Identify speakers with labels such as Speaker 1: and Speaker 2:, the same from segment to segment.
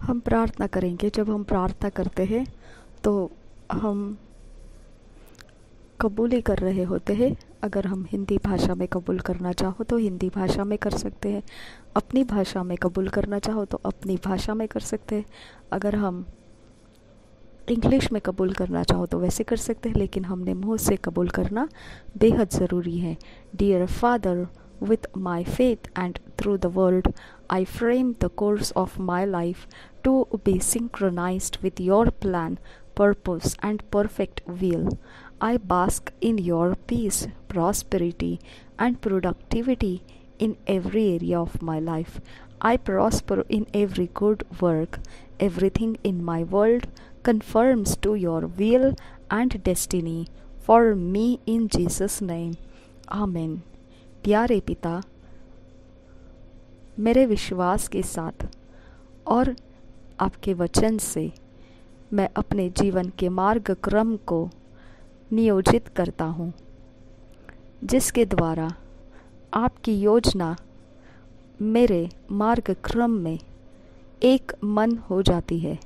Speaker 1: हम प्रार्थना करेंगे। जब हम प्रार्थना करते हैं तो हम कबूल ही कर रहे होते हैं। अगर हम हिंदी भाषा में कबूल करना चाहो तो हिंदी भाषा में कर सकते हैं, अपनी भाषा में कबूल करना चाहो तो अपनी भाषा में कर सकते हैं। अगर हम इंग्लिश में कबूल करना चाहो तो वैसे कर सकते हैं, लेकिन हमने मुंह से कबूल करना बेहद ज़रूरी है। Dear father, with my faith and through the word, I frame the course of my life to be synchronized with your plan, purpose, and perfect will. I bask in your peace, prosperity, and productivity in every area of my life. I prosper in every good work. Everything in my world conforms to your will and destiny for me in Jesus' name. Amen. प्यारे पिता, मेरे विश्वास के साथ और आपके वचन से मैं अपने जीवन के मार्गक्रम को नियोजित करता हूँ, जिसके द्वारा आपकी योजना मेरे मार्गक्रम में एक मन हो जाती है।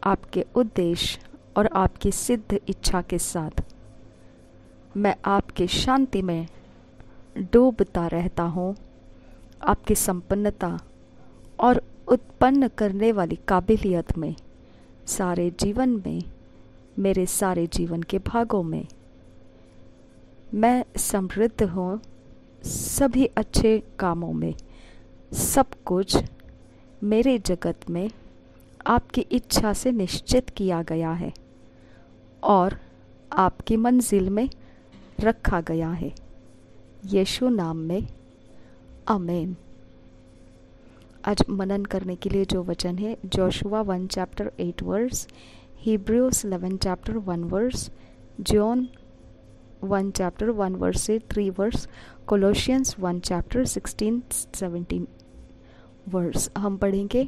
Speaker 1: आपके उद्देश्य और आपकी सिद्ध इच्छा के साथ मैं आपके शांति में डूबता रहता हूँ। आपकी संपन्नता और उत्पन्न करने वाली काबिलियत में सारे जीवन में, मेरे सारे जीवन के भागों में मैं समृद्ध हूँ। सभी अच्छे कामों में सब कुछ मेरे जगत में आपकी इच्छा से निश्चित किया गया है और आपकी मंजिल में रखा गया है। यीशु नाम में आमीन। आज मनन करने के लिए जो वचन है, Joshua 1 chapter 8 verse, Hebrews 11 chapter 1 verse, John 1 chapter 1 verse से 3 वर्स, कोलोशियंस 1 चैप्टर 16-17 वर्स। हम पढ़ेंगे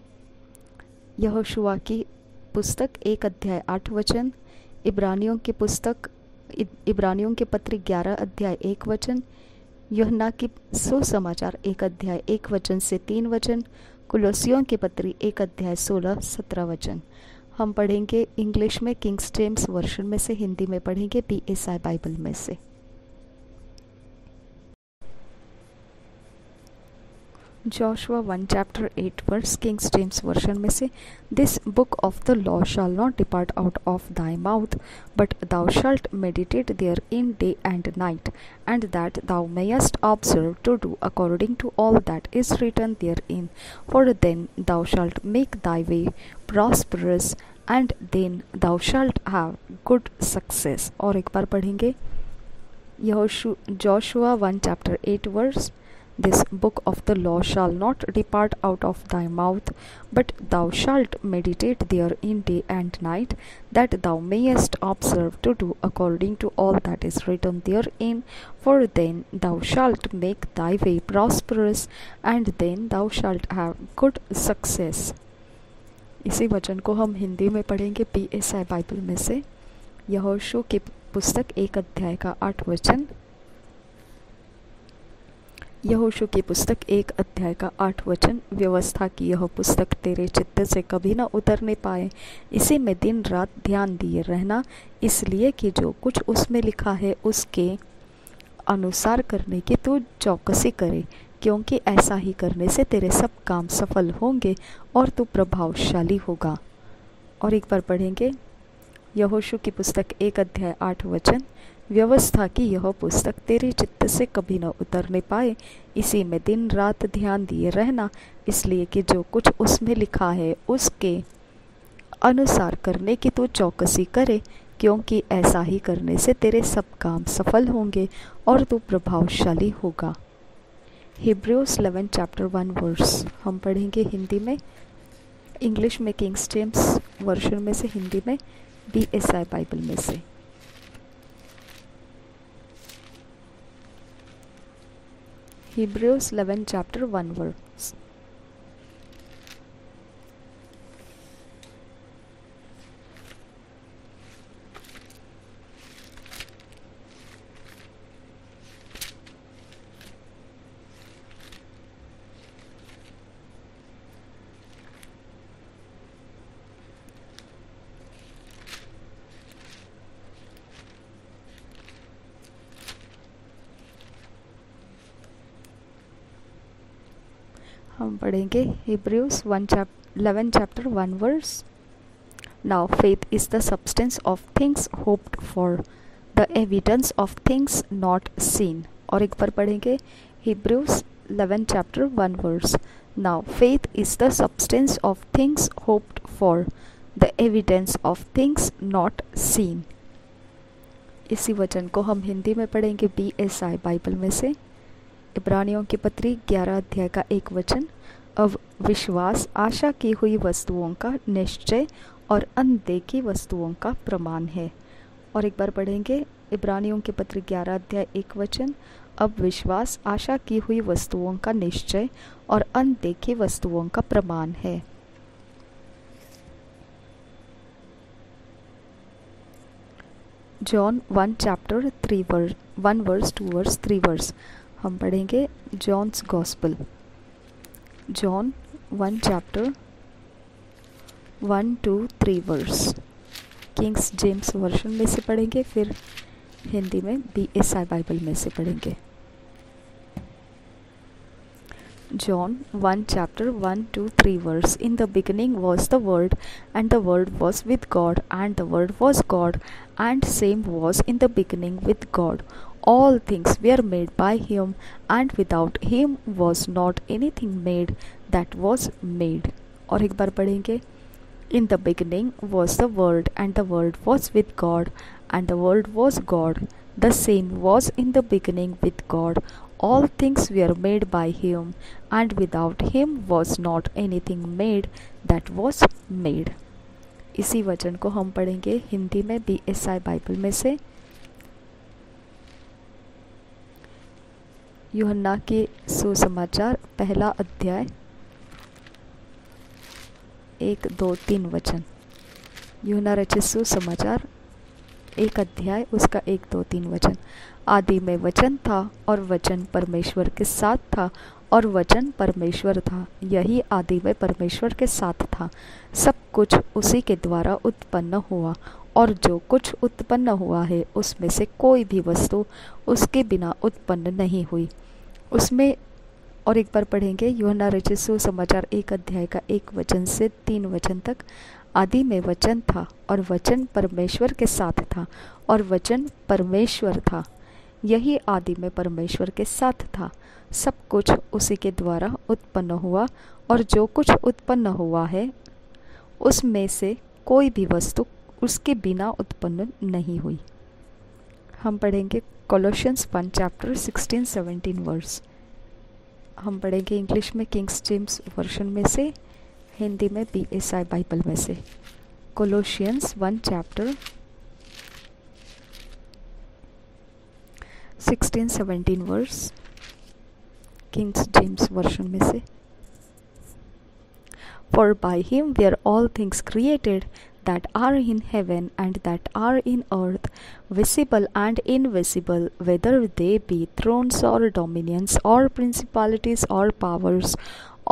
Speaker 1: यहोशुआ की पुस्तक 1 अध्याय 8 वचन, इब्रानियों के पत्री 11 अध्याय 1 वचन, यूहन्ना की सुसमाचार 1 अध्याय 1 वचन से 3 वचन, कुलोसियों की पत्री 1 अध्याय 16-17 वचन। हम पढ़ेंगे इंग्लिश में किंग जेम्स वर्जन में से, हिंदी में पढ़ेंगे PSI बाइबल में से। Joshua 1 chapter 8 verse, King James version में से, This book of the law shall not depart out of thy mouth, but thou shalt meditate therein day and night, and that thou mayest observe to do according to all that is written therein. For then thou shalt make thy way prosperous, and then thou shalt have good success. और एक बार पढ़ेंगे Joshua 1 chapter 8 verse, This book of the law shall not depart out of thy mouth, but thou shalt meditate therein day and night, that thou mayest observe to do according to all that is written therein. For then thou shalt make thy way prosperous, and then thou shalt have good success. इसी वचन को हम हिंदी में पढ़ेंगे PSI Bible में से। यहोशू की पुस्तक 1 अध्याय का 8 वचन, यहोशू की पुस्तक 1 अध्याय का 8 वचन, व्यवस्था की यह पुस्तक तेरे चित्त से कभी न उतरने पाए, इसी में दिन रात ध्यान दिए रहना, इसलिए कि जो कुछ उसमें लिखा है उसके अनुसार करने की तू चौकसी करे, क्योंकि ऐसा ही करने से तेरे सब काम सफल होंगे और तू प्रभावशाली होगा। और एक बार पढ़ेंगे यहोशू की पुस्तक 1 अध्याय 8 वचन, व्यवस्था की यह पुस्तक तेरे चित्त से कभी न उतरने पाए, इसी में दिन रात ध्यान दिए रहना, इसलिए कि जो कुछ उसमें लिखा है उसके अनुसार करने की तू चौकसी करे, क्योंकि ऐसा ही करने से तेरे सब काम सफल होंगे और तू प्रभावशाली होगा। हिब्रूज 11 चैप्टर 1 वर्स हम पढ़ेंगे हिंदी में, इंग्लिश में किंग जेम्स वर्जन में से, हिंदी में PSI बाइबल में से। Hebrews 11 chapter 1 verse, हम पढ़ेंगे Hebrews 11 chapter 1 verse. Now faith is the substance of things hoped for, the evidence of things not seen. और एक बार पढ़ेंगे Hebrews 11 chapter 1 verse. Now faith is the substance of things hoped for, the evidence of things not seen. इसी वचन को हम हिंदी में पढ़ेंगे BSI Bible में से। इब्रानियों की पत्री 11 अध्याय का 1 वचन। अब विश्वास आशा की हुई वस्तुओं का निश्चय और अनदेखी वस्तुओं का प्रमाण है। और एक बार पढ़ेंगे इब्रानियों की पत्री 11 अध्याय 1 वचन। अब विश्वास आशा की हुई वस्तुओं का निश्चय और अनदेखी वस्तुओं का प्रमाण है। John 1 chapter 3 verse 1 verse 2 verse 3 verse। हम पढ़ेंगे John's gospel. John 1 chapter 1 2 3 verse Kings James version में से पढ़ेंगे, फिर हिंदी में BSI बाइबल में से पढ़ेंगे। John 1 chapter 1 2 3 verse। In the beginning was the Word, and the Word was with God, and the Word was God, and same was in the beginning with God. All things were made by him, and without him was not anything made that was made। और एक बार पढ़ेंगे In the beginning was the Word, and the Word was with God, and the Word was God. The same was in the beginning with God. All things were made by him, and without him was not anything made that was made। इसी वचन को हम पढ़ेंगे हिंदी में BSI Bible में से। यूहन्ना के सुसमाचार 1 अध्याय 1 2 3 वचन। यूहन्ना रचित सुसमाचार 1 अध्याय उसका 1 2 3 वचन। आदि में वचन था, और वचन परमेश्वर के साथ था, और वचन परमेश्वर था। यही आदि में परमेश्वर के साथ था। सब कुछ उसी के द्वारा उत्पन्न हुआ, और जो कुछ उत्पन्न हुआ है उसमें से कोई भी वस्तु उसके बिना उत्पन्न नहीं हुई। उसमें और एक बार पढ़ेंगे यूहन्ना रचित सुसमाचार 1 अध्याय का 1 वचन से 3 वचन तक। आदि में वचन था, और वचन परमेश्वर के साथ था, और वचन परमेश्वर था। यही आदि में परमेश्वर के साथ था। सब कुछ उसी के द्वारा उत्पन्न हुआ, और जो कुछ उत्पन्न हुआ है उसमें से कोई भी वस्तु उसके बिना उत्पन्न नहीं हुई। हम पढ़ेंगे कोलोसियंस 1 chapter 16-17 वर्स। हम पढ़ेंगे इंग्लिश में किंग्स जेम्स वर्शन में से, हिंदी में BSI बाइबल में से। Colossians 1 chapter 16-17 verse Kings James version में से। For by him were all things created, that are in heaven and that are in earth, visible and invisible, whether they be thrones or dominions or principalities or powers.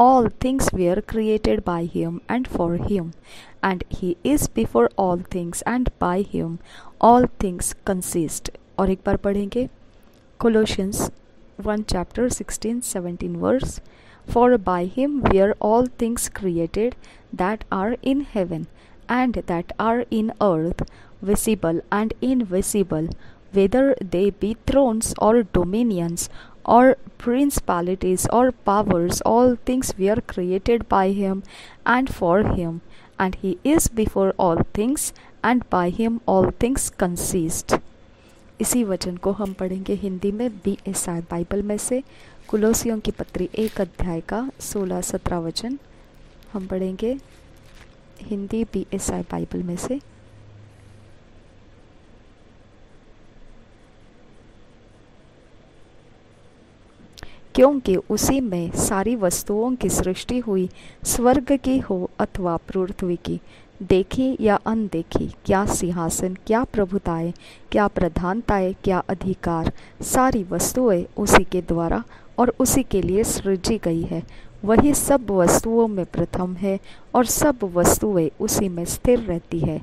Speaker 1: All things were created by him and for him, and he is before all things, and by him all things consist। और एक बार पढ़ेंगे Colossians 1 chapter 16-17 verse। For by him were all things created, that are in heaven and that are in earth, visible and invisible, whether they be thrones or dominions or principalities or powers. All things were created by him and for him, and he is before all things, and by him all things consist। इसी वचन को हम पढ़ेंगे हिंदी में BSI Bible में से। कुलोसियों की पत्री 1 अध्याय का 16-17 वचन। हम पढ़ेंगे हिंदी BSI बाइबल में से। क्योंकि उसी में सारी वस्तुओं की सृष्टि हुई, स्वर्ग की हो अथवा पृथ्वी की, देखी या अनदेखी, क्या सिंहासन, क्या प्रभुताएं, क्या प्रधानताएं, क्या अधिकार, सारी वस्तुएं उसी के द्वारा और उसी के लिए सृजी गई है। वही सब वस्तुओं में प्रथम है, और सब वस्तुएं उसी में स्थिर रहती है।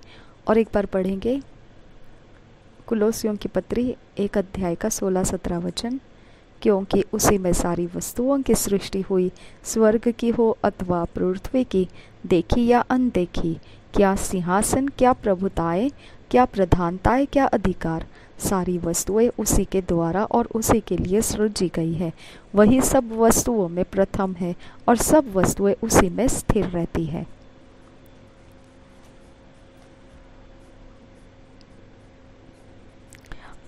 Speaker 1: और एक बार पढ़ेंगे कुलोसियों की पत्री 1 अध्याय का 16-17 वचन। क्योंकि उसी में सारी वस्तुओं की सृष्टि हुई, स्वर्ग की हो अथवा पृथ्वी की, देखी या अनदेखी, क्या सिंहासन, क्या प्रभुताएं, क्या प्रधानताएं, क्या अधिकार, सारी वस्तुएं उसी के द्वारा और उसी के लिए सृजी गई है। वही सब वस्तुओं में प्रथम है और सब वस्तुएं उसी में स्थिर रहती है।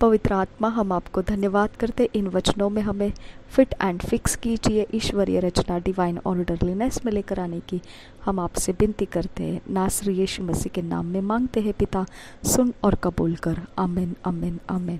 Speaker 1: पवित्र आत्मा, हम आपको धन्यवाद करते, इन वचनों में हमें फिट एंड फिक्स कीजिए, ईश्वरीय रचना डिवाइन ऑर्डरलीनेस में लेकर आने की हम आपसे विनती करते हैं। नासरी यीशु मसीह के नाम में मांगते हैं पिता, सुन और कबूल कर। आमीन, आमीन, आमीन।